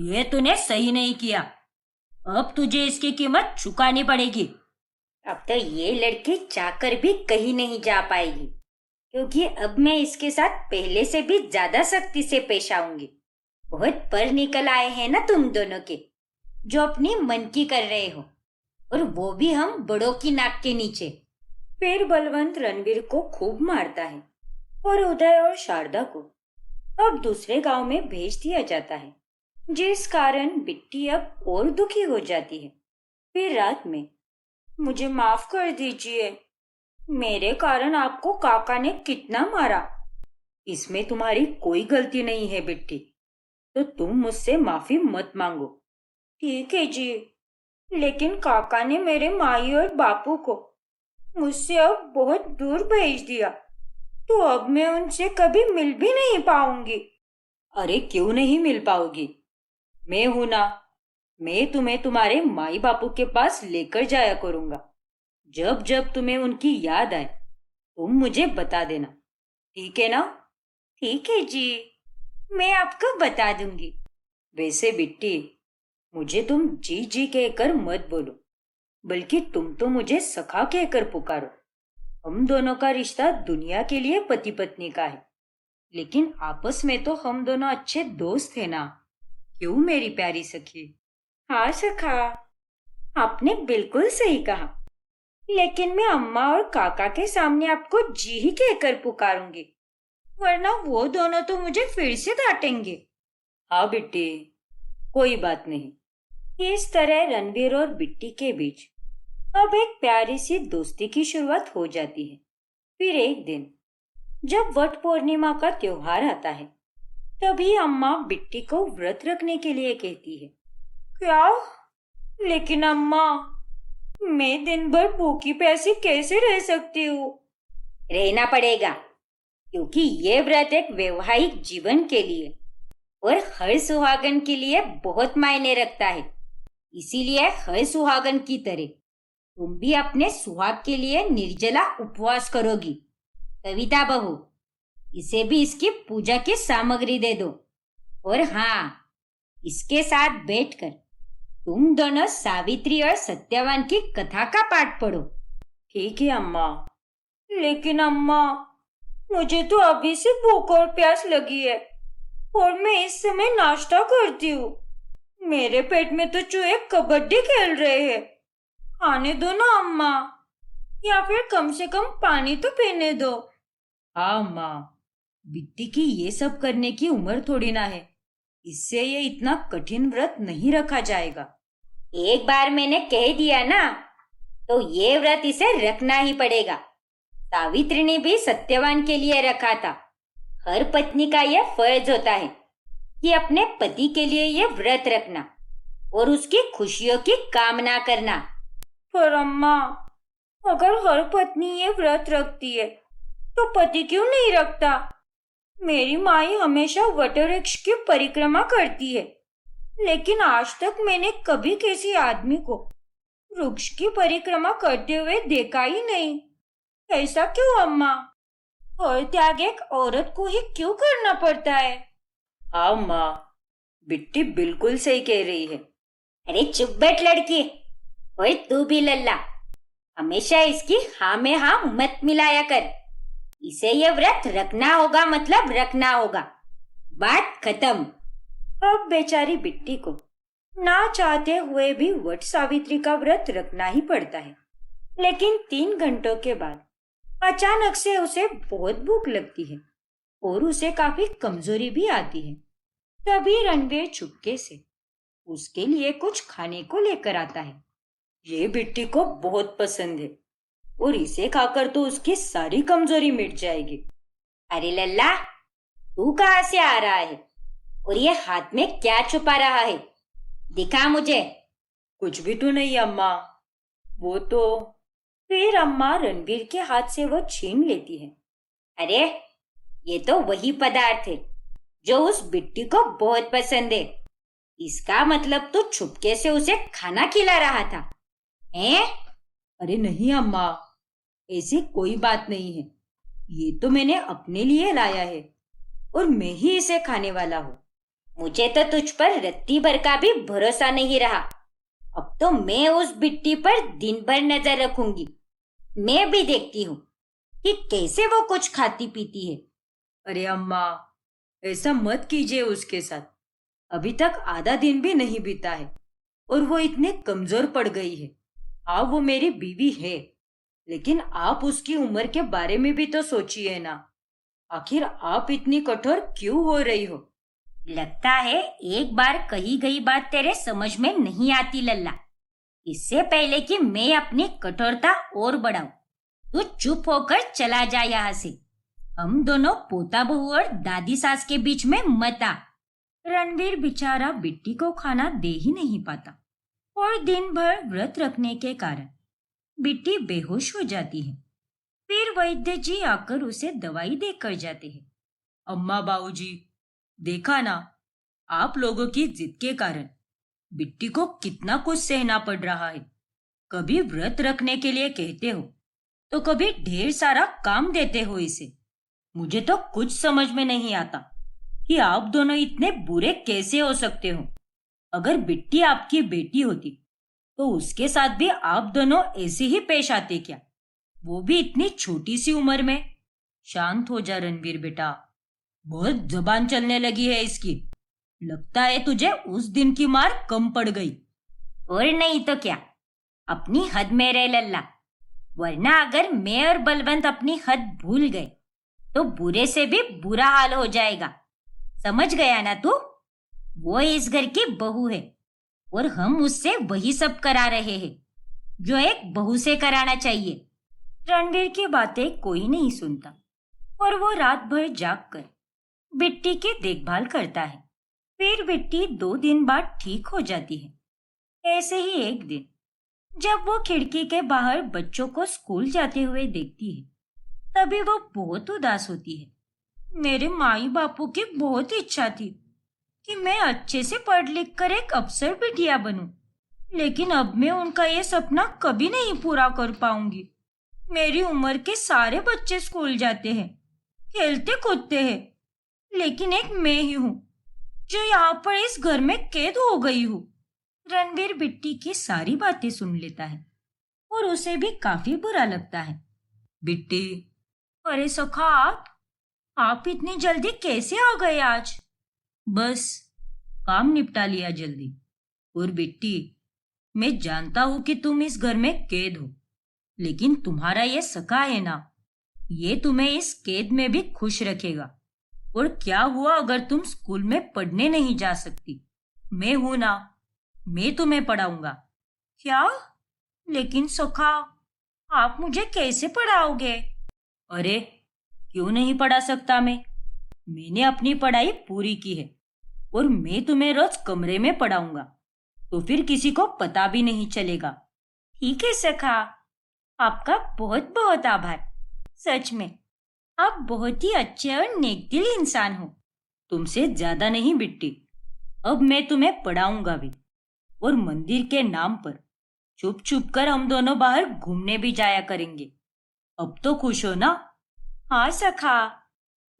ये तूने सही नहीं किया। अब तुझे इसकी कीमत चुकानी पड़ेगी। अब तो ये लड़की चाहकर भी कहीं नहीं जा पाएगी, क्योंकि अब मैं इसके साथ पहले से भी ज्यादा सख्ती से पेश आऊंगी। बहुत पर निकल आए हैं ना तुम दोनों के, जो अपनी मन की कर रहे हो, और वो भी हम बड़ों की नाक के नीचे। फिर बलवंत रणवीर को खूब मारता है और उदय और शारदा को अब दूसरे गांव में भेज दिया जाता है, जिस कारण बिट्टी अब और दुखी हो जाती है। फिर रात में, मुझे माफ कर दीजिए, मेरे कारण आपको काका ने कितना मारा। इसमें तुम्हारी कोई गलती नहीं है बिट्टी, तो तुम मुझसे माफी मत मांगो। ठीक है जी, लेकिन काका ने मेरे माई और बापू को मुझसे अब बहुत दूर भेज दिया, तो अब मैं उनसे कभी मिल भी नहीं पाऊंगी। अरे क्यों नहीं मिल पाओगी? मैं हूं ना, मैं तुम्हें तुम्हारे माई बापू के पास लेकर जाया करूंगा। जब जब तुम्हें उनकी याद आए, तुम मुझे बता देना, ठीक है ना? ठीक है जी, मैं आपको बता दूंगी। वैसे बिट्टी, मुझे तुम जी जी कहकर मत बोलो, बल्कि तुम तो मुझे सखा कहकर पुकारो। हम दोनों का रिश्ता दुनिया के लिए पति पत्नी का है, लेकिन आपस में तो हम दोनों अच्छे दोस्त हैं ना। क्यों मेरी प्यारी सखी? हाँ सखा, आपने बिल्कुल सही कहा, लेकिन मैं अम्मा और काका के सामने आपको जी ही कहकर पुकारूंगी, वरना वो दोनों तो मुझे फिर से डांटेंगे। हाँ बिट्टी, कोई बात नहीं। इस तरह रणवीर और बिट्टी के बीच अब एक प्यारी सी दोस्ती की शुरुआत हो जाती है। फिर एक दिन जब वट पूर्णिमा का त्योहार आता है, तभी अम्मा बिट्टी को व्रत रखने के लिए कहती है। क्या? लेकिन अम्मा, मैं दिन भर भूखी प्यासी कैसे रह सकती हूँ? रहना पड़ेगा, क्योंकि ये व्रत एक वैवाहिक जीवन के लिए और हर सुहागन के लिए बहुत मायने रखता है। इसीलिए हर सुहागन की तरह तुम भी अपने सुहाग के लिए निर्जला उपवास करोगी। कविता बहू, इसे भी इसकी पूजा की सामग्री दे दो। और हाँ, इसके साथ बैठकर तुम दोनों सावित्री और सत्यवान की कथा का पाठ पढ़ो। ठीक है अम्मा। लेकिन अम्मा, मुझे तो अभी से भूख और प्यास लगी है और मैं इस समय नाश्ता करती हूँ। मेरे पेट में तो चूहे कबड्डी खेल रहे हैं। खाने दो ना अम्मा, या फिर कम से कम पानी तो पीने दो। हाँ अम्मा, बिट्टी की ये सब करने की उम्र थोड़ी ना है, इससे ये इतना कठिन व्रत नहीं रखा जाएगा। एक बार मैंने कह दिया ना, तो ये व्रत इसे रखना ही पड़ेगा। सावित्री ने भी सत्यवान के लिए रखा था। हर पत्नी का यह फर्ज होता है कि अपने पति के लिए ये व्रत रखना और उसकी खुशियों की कामना करना। पर अम्मा, अगर हर पत्नी ये व्रत रखती है, तो पति क्यों नहीं रखता? मेरी माई हमेशा वटवृक्ष की परिक्रमा करती है, लेकिन आज तक मैंने कभी किसी आदमी को वृक्ष की परिक्रमा करते हुए देखा ही नहीं। ऐसा क्यों अम्मा? हर त्याग एक औरत को ही क्यों करना पड़ता है? हाँ माँ, बिट्टी बिल्कुल सही कह रही है। अरे चुप बैठ लड़की, और तू भी लल्ला, हमेशा इसकी हाँ में हाँ मत मिलाया कर। इसे ये व्रत रखना होगा मतलब रखना होगा, बात खत्म। अब बेचारी बिट्टी को ना चाहते हुए भी वट सावित्री का व्रत रखना ही पड़ता है। लेकिन 3 घंटों के बाद अचानक से उसे बहुत भूख लगती है और उसे काफी कमजोरी भी आती है। तभी रणवीर चुपके से उसके लिए कुछ खाने को लेकर आता है। ये बिट्टी को बहुत पसंद है और इसे खाकर तो उसकी सारी कमजोरी मिट जाएगी। अरे लल्ला, तू कहाँ से आ रहा है और ये हाथ में क्या छुपा रहा है? दिखा मुझे। कुछ भी तो नहीं अम्मा, वो तो। फिर अम्मा रणवीर के हाथ से वो छीन लेती है। अरे, ये तो वही पदार्थ है जो उस बिट्टी को बहुत पसंद है। इसका मतलब तो छुपके से उसे खाना खिला रहा था, हैं? अरे नहीं अम्मा, ऐसी कोई बात नहीं है। ये तो मैंने अपने लिए लाया है और मैं ही इसे खाने वाला हूँ। मुझे तो तुझ पर रत्ती भर का भी भरोसा नहीं रहा। अब तो मैं उस बिट्टी पर दिन भर नजर रखूंगी। मैं भी देखती हूँ कि कैसे वो कुछ खाती पीती है। अरे अम्मा, ऐसा मत कीजिए उसके साथ। अभी तक आधा दिन भी नहीं बीता है और वो इतने कमजोर पड़ गई है। हाँ, वो मेरी बीवी है, लेकिन आप उसकी उम्र के बारे में भी तो सोचिए ना। आखिर आप इतनी कठोर क्यों हो रही हो? लगता है एक बार कही गई बात तेरे समझ में नहीं आती लल्ला। इससे पहले कि मैं अपनी कठोरता और बढ़ाऊं, तो चुप होकर चला जा यहाँ से। हम दोनों पोता बहू और दादी सास के बीच में मत आ। रणवीर बेचारा बिट्टी को खाना दे ही नहीं पाता और दिन भर व्रत रखने के कारण बिट्टी बेहोश हो जाती है। फिर वैद्य जी आकर उसे दवाई देकर जाते हैं। अम्मा बाबूजी, देखा ना, आप लोगों की जिद के कारण बिट्टी को कितना कुछ सहना पड़ रहा है। कभी व्रत रखने के लिए कहते हो तो कभी ढेर सारा काम देते हो इसे। मुझे तो कुछ समझ में नहीं आता कि आप दोनों इतने बुरे कैसे हो सकते हो। अगर बिट्टी आपकी बेटी होती तो उसके साथ भी आप दोनों ऐसे ही पेश आते क्या? वो भी इतनी छोटी सी उम्र में। शांत हो जा रणवीर बेटा, बहुत जबान चलने लगी है इसकी। लगता है तुझे उस दिन की मार कम पड़ गई। और नहीं तो क्या, अपनी हद में रह लल्ला, वरना अगर मैं और बलवंत अपनी हद भूल गए तो बुरे से भी बुरा हाल हो जाएगा। समझ गया ना तू? वो इस घर की बहू है और हम उससे वही सब करा रहे हैं जो एक बहू से कराना चाहिए। रणवीर की बातें कोई नहीं सुनता और वो रात भर जाग कर बिट्टी की देखभाल करता है। फिर बिट्टी 2 दिन बाद ठीक हो जाती है। ऐसे ही एक दिन जब वो खिड़की के बाहर बच्चों को स्कूल जाते हुए देखती है, तभी वो बहुत उदास होती है। मेरे माई बापू की बहुत इच्छा थी कि मैं अच्छे से पढ़ लिख कर एक अफसर बिटिया बनूं, लेकिन अब मैं उनका ये सपना कभी नहीं पूरा कर पाऊंगी। मेरी उम्र के सारे बच्चे स्कूल जाते हैं, खेलते कूदते हैं, लेकिन एक मैं ही हूँ जो यहाँ पर इस घर में कैद हो गई हूँ। रणवीर बिट्टी की सारी बातें सुन लेता है और उसे भी काफी बुरा लगता है। बिट्टी, अरे सखा, आप इतनी जल्दी कैसे आ गए आज? बस काम निपटा लिया जल्दी। और बिट्टी, मैं जानता हूं कि तुम इस घर में कैद हो, लेकिन तुम्हारा ये सखा है ना, ये तुम्हें इस कैद में भी खुश रखेगा। और क्या हुआ अगर तुम स्कूल में पढ़ने नहीं जा सकती? मैं हूं ना, मैं तुम्हें पढ़ाऊंगा। क्या? लेकिन सखा, आप मुझे कैसे पढ़ाओगे? अरे क्यों नहीं पढ़ा सकता मैंने अपनी पढ़ाई पूरी की है और मैं तुम्हें रोज कमरे में पढ़ाऊंगा, तो फिर किसी को पता भी नहीं चलेगा। ठीक है सखा, आपका बहुत बहुत आभार। सच में आप बहुत ही अच्छे और नेकदिल इंसान हो। तुमसे ज्यादा नहीं बिट्टी, अब मैं तुम्हें पढ़ाऊंगा भी, और मंदिर के नाम पर छुप छुप कर हम दोनों बाहर घूमने भी जाया करेंगे। अब तो खुश हो ना? हाँ सखा,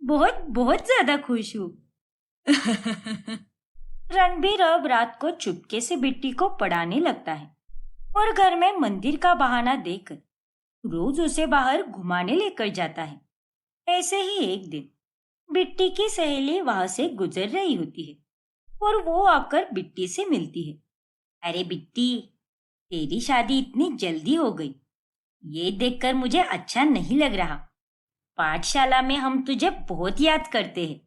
बहुत बहुत ज्यादा खुश हूँ। रणबीर अब रात को चुपके से बिट्टी को पढ़ाने लगता है और घर में मंदिर का बहाना देकर रोज उसे बाहर घुमाने लेकर जाता है। ऐसे ही एक दिन बिट्टी की सहेली वहां से गुजर रही होती है और वो आकर बिट्टी से मिलती है। अरे बिट्टी, तेरी शादी इतनी जल्दी हो गई, ये देखकर मुझे अच्छा नहीं लग रहा। पाठशाला में हम तुझे बहुत याद करते हैं।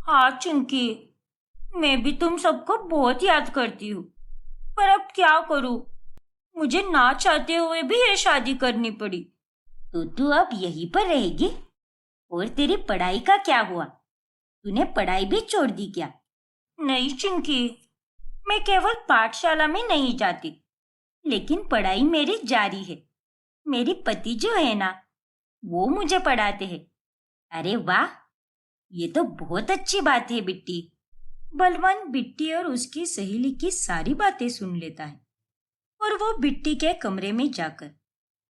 हाँ चुंकी, मैं भी तुम सबको बहुत याद करती हूँ, पर अब क्या करूँ, मुझे ना चाहते हुए भी ये शादी करनी पड़ी। तो तू अब यहीं पर रहेगी? और तेरी पढ़ाई का क्या हुआ? तूने पढ़ाई भी छोड़ दी क्या? नहीं चिंकी, मैं केवल पाठशाला में नहीं जाती, लेकिन पढ़ाई मेरी जारी है। मेरी पति जो है ना, वो मुझे पढ़ाते हैं। अरे वाह, ये तो बहुत अच्छी बात है बिट्टी। बलवंत बिट्टी और उसकी सहेली की सारी बातें सुन लेता है और वो बिट्टी के कमरे में जाकर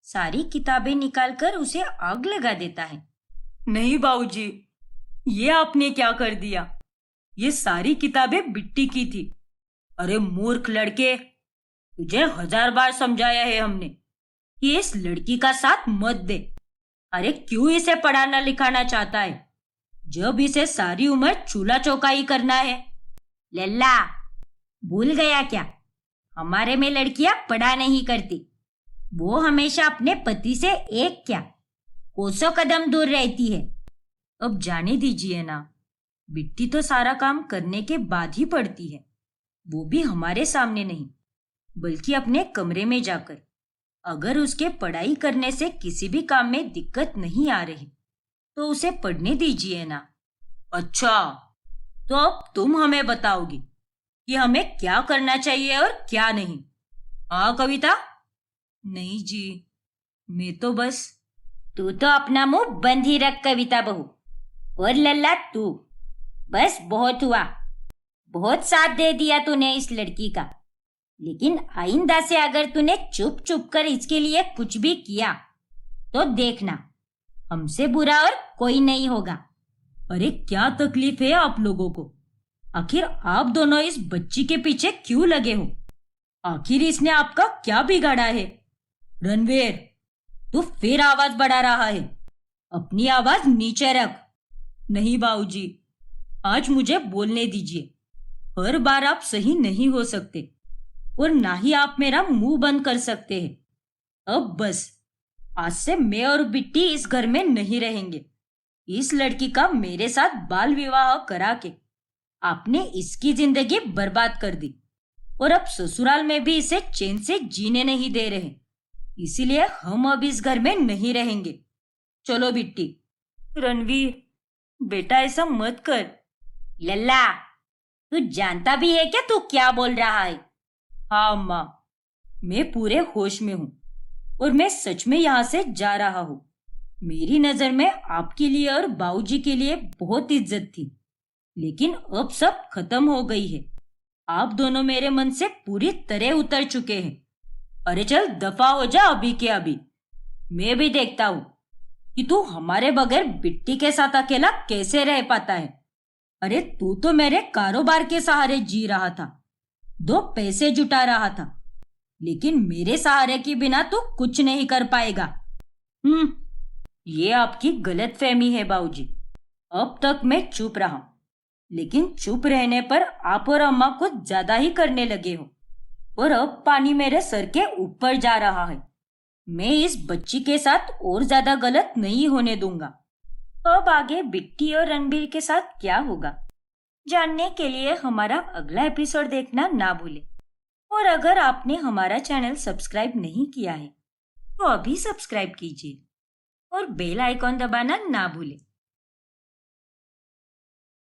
सारी किताबें निकालकर उसे आग लगा देता है। नहीं बाबूजी, ये आपने क्या कर दिया? ये सारी किताबें बिट्टी की थी। अरे मूर्ख लड़के, तुझे 1000 बार समझाया है हमने कि इस लड़की का साथ मत दे। अरे क्यों इसे पढ़ाना लिखाना चाहता है जब इसे सारी उम्र चूल्हा चौकाई करना है? लल्ला, भूल गया क्या? हमारे में लड़कियां पढ़ा नहीं करती, वो हमेशा अपने पति से एक क्या कोसों कदम दूर रहती है। अब जाने दीजिए ना, बिट्टी तो सारा काम करने के बाद ही पढ़ती है, वो भी हमारे सामने नहीं, बल्कि अपने कमरे में जाकर। अगर उसके पढ़ाई करने से किसी भी काम में दिक्कत नहीं आ रही तो उसे पढ़ने दीजिए ना। अच्छा, तो अब तुम हमें बताओगी कि हमें क्या करना चाहिए और क्या नहीं? हाँ कविता? नहीं जी, मैं तो बस। तू तो अपना मुंह बंद ही रख कविता बहू। और लल्ला तू, बस बहुत हुआ, बहुत साथ दे दिया तूने इस लड़की का, लेकिन आइंदा से अगर तूने चुप चुप कर इसके लिए कुछ भी किया तो देखना, हमसे बुरा और कोई नहीं होगा। अरे क्या तकलीफ है आप लोगों को? आखिर आप दोनों इस बच्ची के पीछे क्यों लगे हो? आखिर इसने आपका क्या बिगाड़ा है? रणवीर, तू फिर आवाज बढ़ा रहा है। अपनी आवाज नीचे रख। नहीं बाबूजी, आज मुझे बोलने दीजिए। हर बार आप सही नहीं हो सकते और ना ही आप मेरा मुंह बंद कर सकते हैं। अब बस, आज से मैं और बिट्टी इस घर में नहीं रहेंगे। इस लड़की का मेरे साथ बाल विवाह करा के आपने इसकी जिंदगी बर्बाद कर दी और अब ससुराल में भी इसे चैन से जीने नहीं दे रहे। इसीलिए हम अब इस घर में नहीं रहेंगे। चलो बिट्टी। रणवीर, बेटा ऐसा मत कर। लल्ला, तू जानता भी है क्या तू क्या बोल रहा है? हाँ अम्मा, मैं पूरे होश में हूँ और मैं सच में यहाँ से जा रहा हूँ। मेरी नजर में आपके लिए और बाबूजी के लिए बहुत इज्जत थी, लेकिन अब सब खत्म हो गई है। आप दोनों मेरे मन से पूरी तरह उतर चुके हैं। अरे चल दफा हो जा अभी के अभी। मैं भी देखता हूँ कि तू हमारे बगैर बिट्टी के साथ अकेला कैसे रह पाता है। अरे तू तो मेरे कारोबार के सहारे जी रहा था, 2 पैसे जुटा रहा था, लेकिन मेरे सहारे के बिना तू कुछ नहीं कर पाएगा। ये आपकी गलतफहमी है बाबूजी। अब तक मैं चुप रहा, लेकिन चुप रहने पर आप और अम्मा कुछ ज्यादा ही करने लगे हो और अब पानी मेरे सर के ऊपर जा रहा है। मैं इस बच्ची के साथ और ज्यादा गलत नहीं होने दूंगा। अब आगे बिट्टी और रणबीर के साथ क्या होगा, जानने के लिए हमारा अगला एपिसोड देखना ना भूलें। और अगर आपने हमारा चैनल सब्सक्राइब नहीं किया है तो अभी सब्सक्राइब कीजिए और बेल आइकॉन दबाना ना भूलें।